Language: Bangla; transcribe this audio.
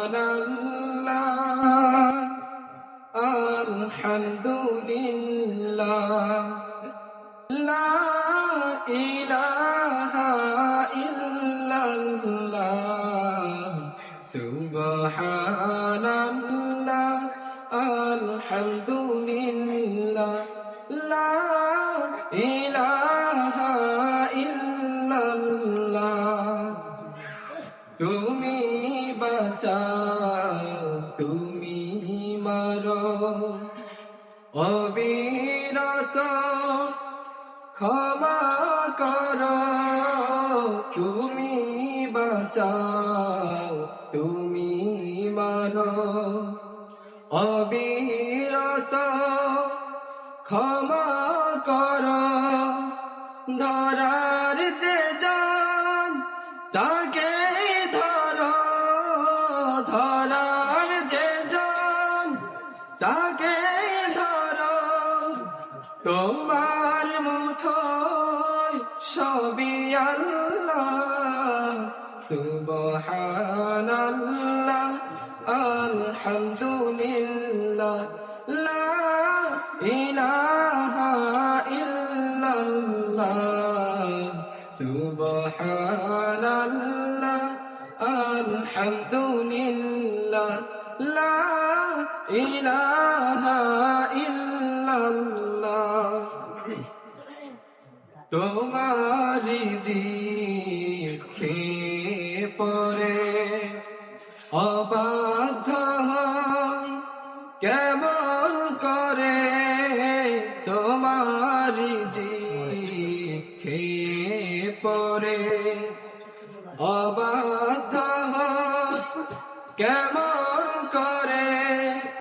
সুবহানাল্লাহ আলহামদুলিল্লাহ লা ইলাহা ইল্লাল্লাহ সুবহানাল্লাহ আলহামদুলিল্লাহ লা ইলাহা ইল্লাল্লাহ তুমি বাঁচাও তুমি মারো অবিরত ক্ষমা করো তুমি বাঁচাও তুমি মারো অবিরত ক্ষমা করো ধরার যে জান তাকে ধরো ধরার যে জান তাকে ধরো তোমার মুঠোয় সবই আল্লাহ সুবহানাল্লাহ আলহামদুলিল্লাহ লা ইলাহা ইল্লাল্লাহ সুবহানাল্লাহ আলহামদুলিল্লাহ লা ইলাহা ইল্লাল্লাহ তোমারি জিখে পরে অবাধ্য হয় কেমন করে তোমারি জিখে পরে অবাধ্য হয় কেমন করে